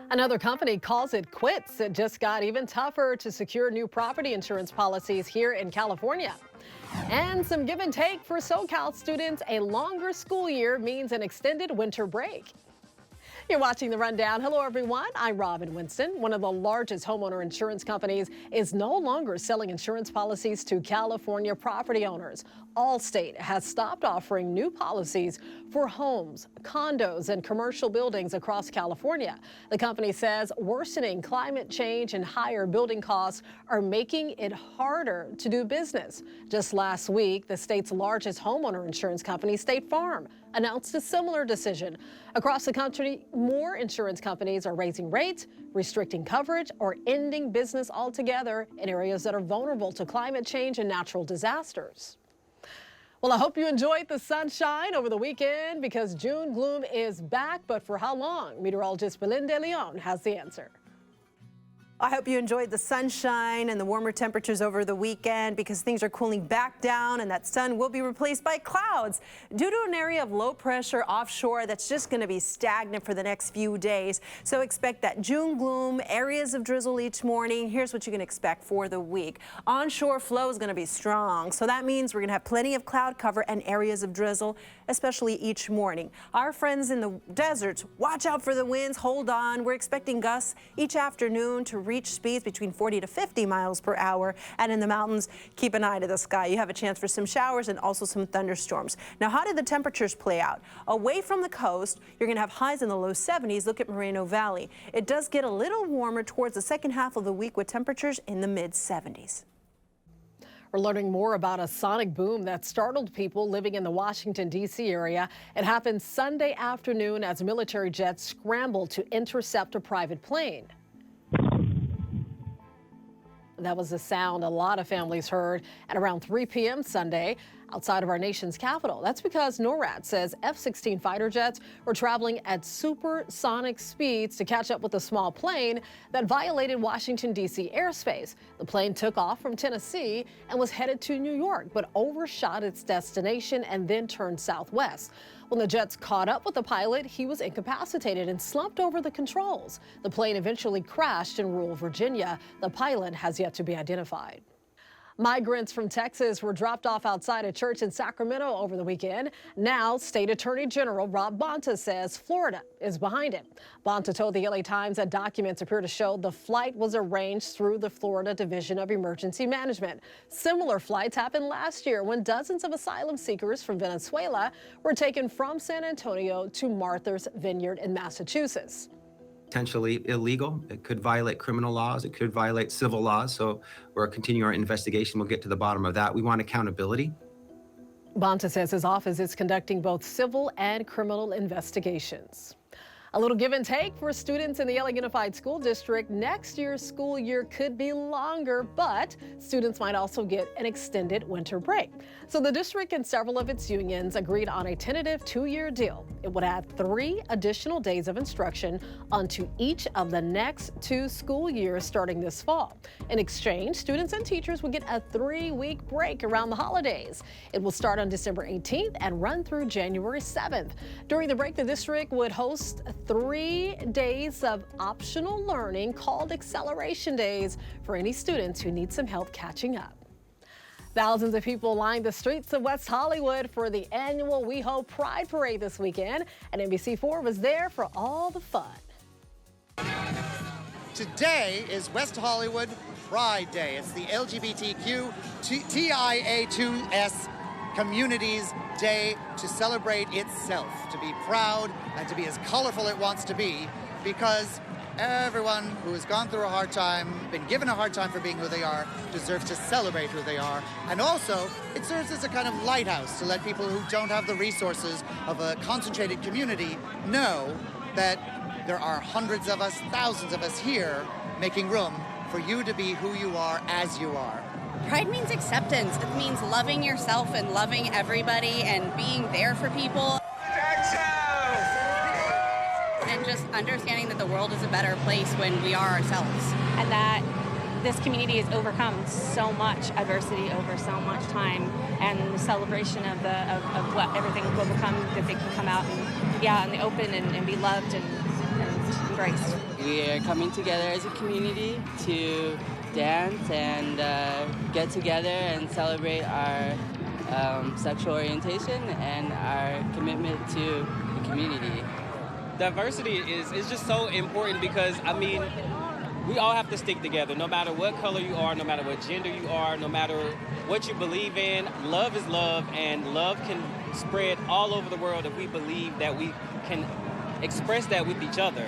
Another company calls it quits. It just got even tougher to secure new property insurance policies here in California. And some give and take for SoCal students. A longer school year means an extended winter break. You're watching The Rundown. Hello, everyone. I'm Robin Winston. One of the largest homeowner insurance companies is no longer selling insurance policies to California property owners. Allstate has stopped offering new policies for homes, condos, and commercial buildings across California. The company says worsening climate change and higher building costs are making it harder to do business. Just last week, the state's largest homeowner insurance company, State Farm, announced a similar decision. Across the country, more insurance companies are raising rates, restricting coverage, or ending business altogether in areas that are vulnerable to climate change and natural disasters. Well, I hope you enjoyed the sunshine over the weekend because June gloom is back, but for how long? Meteorologist Belinda Leon has the answer. I hope you enjoyed the sunshine and the warmer temperatures over the weekend because things are cooling back down and that sun will be replaced by clouds due to an area of low pressure offshore that's just going to be stagnant for the next few days. So expect that June gloom, areas of drizzle each morning. Here's what you can expect for the week. Onshore flow is going to be strong. So that means we're going to have plenty of cloud cover and areas of drizzle, especially each morning. Our friends in the deserts, watch out for the winds. Hold on. We're expecting gusts each afternoon to reach speeds between 40 to 50 miles per hour. And in the mountains, keep an eye to the sky. You have a chance for some showers and also some thunderstorms. Now, how did the temperatures play out? Away from the coast, you're going to have highs in the low 70s. Look at Moreno Valley. It does get a little warmer towards the second half of the week with temperatures in the mid 70s. We're learning more about a sonic boom that startled people living in the Washington, D.C. area. It happened Sunday afternoon as military jets scrambled to intercept a private plane. That was the sound a lot of families heard at around 3 p.m. Sunday outside of our nation's capital. That's because NORAD says F-16 fighter jets were traveling at supersonic speeds to catch up with a small plane that violated Washington, D.C. airspace. The plane took off from Tennessee and was headed to New York, but overshot its destination and then turned southwest. When the jets caught up with the pilot, he was incapacitated and slumped over the controls. The plane eventually crashed in rural Virginia. The pilot has yet to be identified. Migrants from Texas were dropped off outside a church in Sacramento over the weekend. Now, State Attorney General Rob Bonta says Florida is behind it. Bonta told the LA Times that documents appear to show the flight was arranged through the Florida Division of Emergency Management. Similar flights happened last year when dozens of asylum seekers from Venezuela were taken from San Antonio to Martha's Vineyard in Massachusetts. Potentially illegal. It could violate criminal laws. It could violate civil laws. So we're continuing our investigation. We'll get to the bottom of that. We want accountability. Bonta says his office is conducting both civil and criminal investigations. A little give and take for students in the LA Unified School District. Next year's school year could be longer, but students might also get an extended winter break. So the district and several of its unions agreed on a tentative 2-year deal. It would add 3 additional days of instruction onto each of the next 2 school years starting this fall. In exchange, students and teachers would get a 3-week break around the holidays. It will start on December 18th and run through January 7th. During the break, the district would host 3 days of optional learning called acceleration days for any students who need some help catching up. Thousands of people lined the streets of West Hollywood for the annual We Hope Pride Parade this weekend, and NBC4 was there for all the fun. Today is West Hollywood Pride Day. It's the LGBTQ TIA2S Community's Day to celebrate itself, to be proud and to be as colorful it wants to be, because everyone who has gone through a hard time, been given a hard time for being who they are, deserves to celebrate who they are. And also, it serves as a kind of lighthouse to let people who don't have the resources of a concentrated community know that there are hundreds of us, thousands of us here making room for you to be who you are as you are. Pride means acceptance. It means loving yourself and loving everybody and being there for people. And just understanding that the world is a better place when we are ourselves. And that this community has overcome so much adversity over so much time, and the celebration of what everything will become, that they can come out and in the open and be loved and embraced. We are coming together as a community to dance and get together and celebrate our sexual orientation and our commitment to the community. Diversity is just so important because, I mean, we all have to stick together, no matter what color you are, no matter what gender you are, no matter what you believe in. Love is love, and love can spread all over the world if we believe that we can express that with each other,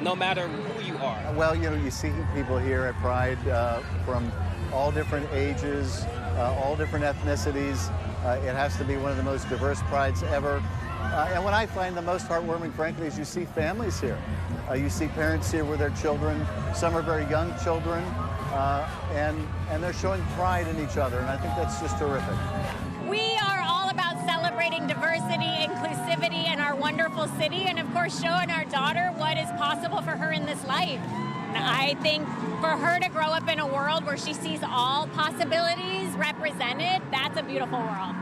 no matter who you are. Well, you know, you see people here at Pride from all different ages, all different ethnicities. It has to be one of the most diverse prides ever. And what I find the most heartwarming, frankly, is you see families here. You see parents here with their children. Some are very young children, and they're showing pride in each other, and I think that's just terrific. We are all about celebrating diversity, inclusivity, and our wonderful city, and of course showing our daughter what is possible for her in this life. I think for her to grow up in a world where she sees all possibilities represented, that's a beautiful world.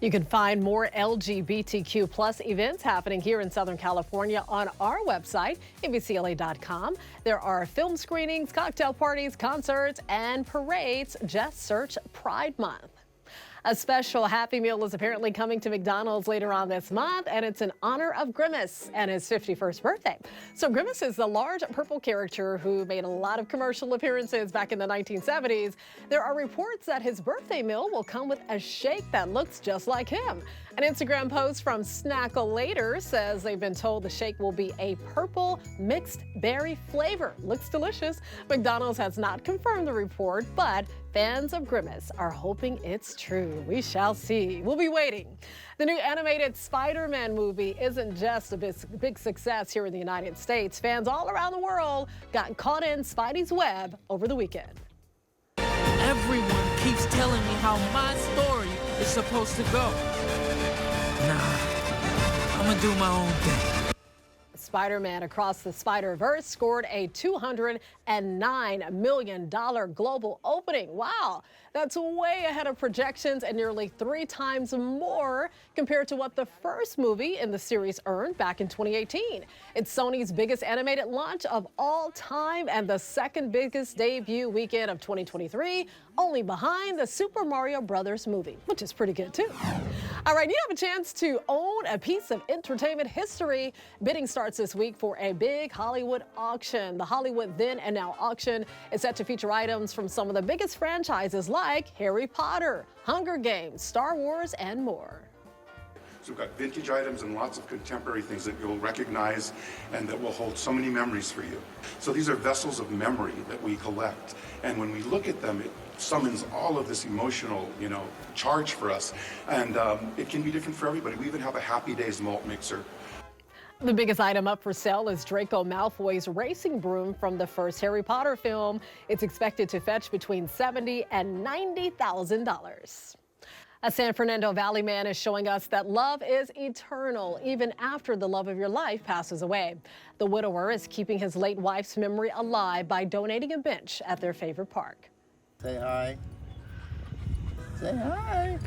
You can find more LGBTQ plus events happening here in Southern California on our website, NBCLA.com. There are film screenings, cocktail parties, concerts, and parades. Just search Pride Month. A special Happy Meal is apparently coming to McDonald's later on this month, and it's in honor of Grimace and his 51st birthday. So Grimace is the large purple character who made a lot of commercial appearances back in the 1970s. There are reports that his birthday meal will come with a shake that looks just like him. An Instagram post from Snackalator says they've been told the shake will be a purple mixed berry flavor. Looks delicious. McDonald's has not confirmed the report, but fans of Grimace are hoping it's true. We shall see. We'll be waiting. The new animated Spider-Man movie isn't just a big success here in the United States. Fans all around the world got caught in Spidey's web over the weekend. Everyone keeps telling me how my story is supposed to go. Nah, I'm gonna do my own thing. Spider-Man Across the Spider-Verse scored a $209 million global opening. Wow, that's way ahead of projections and nearly 3 times more compared to what the first movie in the series earned back in 2018. It's Sony's biggest animated launch of all time and the second biggest debut weekend of 2023, only behind the Super Mario Brothers movie, which is pretty good too. All right, you have a chance to own a piece of entertainment history. Bidding starts this week for a big Hollywood auction. The Hollywood Then and Now auction is set to feature items from some of the biggest franchises like Harry Potter, Hunger Games, Star Wars, and more. So we've got vintage items and lots of contemporary things that you'll recognize and that will hold so many memories for you. So these are vessels of memory that we collect. And when we look at them, it summons all of this emotional, charge for us. And it can be different for everybody. We even have a Happy Days malt mixer. The biggest item up for sale is Draco Malfoy's racing broom from the first Harry Potter film. It's expected to fetch between $70,000 and $90,000. A San Fernando Valley man is showing us that love is eternal, even after the love of your life passes away. The widower is keeping his late wife's memory alive by donating a bench at their favorite park. Say hi. Say hi.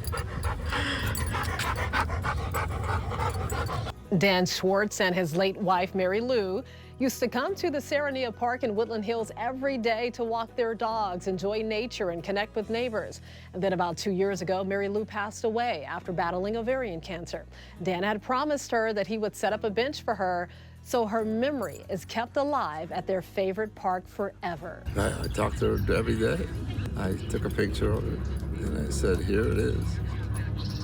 Dan Schwartz and his late wife, Mary Lou, used to come to the Serenia Park in Woodland Hills every day to walk their dogs, enjoy nature, and connect with neighbors. And then about 2 years ago, Mary Lou passed away after battling ovarian cancer. Dan had promised her that he would set up a bench for her, so her memory is kept alive at their favorite park forever. I talked to her every day. I took a picture of it, and I said, here it is.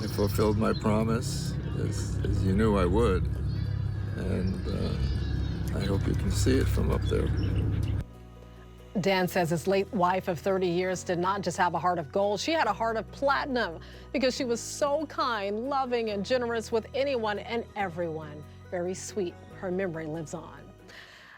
I fulfilled my promise, as you knew I would, and I hope you can see it from up there. Dan says his late wife of 30 years did not just have a heart of gold, she had a heart of platinum because she was so kind, loving, and generous with anyone and everyone. Very sweet. Her memory lives on.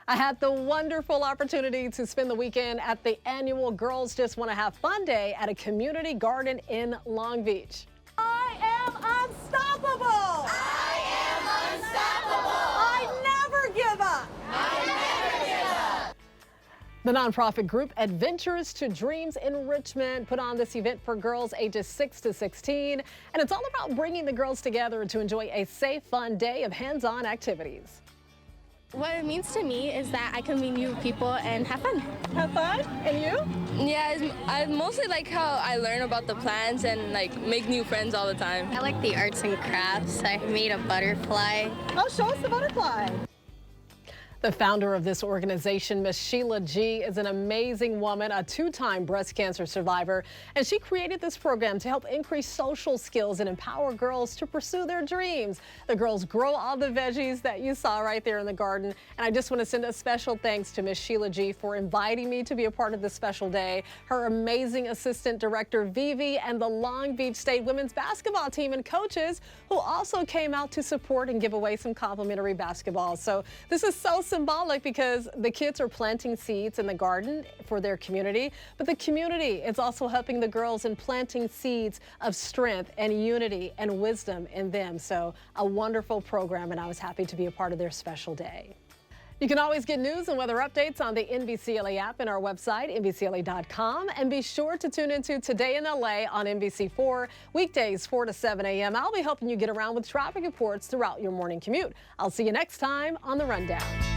I had the wonderful opportunity to spend the weekend at the annual Girls Just Want to Have Fun Day at a community garden in Long Beach. I am unstoppable! I am unstoppable! I never give up! I never give up! The nonprofit group Adventures to Dreams Enrichment put on this event for girls ages 6 to 16, and it's all about bringing the girls together to enjoy a safe, fun day of hands-on activities. What it means to me is that I can meet new people and have fun. Have fun? And you? Yeah, I mostly like how I learn about the plants and like make new friends all the time. I like the arts and crafts. I made a butterfly. Oh, show us the butterfly. The founder of this organization, Miss Sheila G., is an amazing woman, a two-time breast cancer survivor, and she created this program to help increase social skills and empower girls to pursue their dreams. The girls grow all the veggies that you saw right there in the garden, and I just want to send a special thanks to Miss Sheila G. for inviting me to be a part of this special day, her amazing assistant director, Vivi, and the Long Beach State women's basketball team and coaches who also came out to support and give away some complimentary basketballs. So this is so symbolic because the kids are planting seeds in the garden for their community, but the community is also helping the girls in planting seeds of strength and unity and wisdom in them. So a wonderful program, and I was happy to be a part of their special day. You can always get news and weather updates on the NBCLA app and our website, NBCLA.com. And be sure to tune into Today in LA on NBC4, weekdays 4 to 7 a.m. I'll be helping you get around with traffic reports throughout your morning commute. I'll see you next time on The Rundown.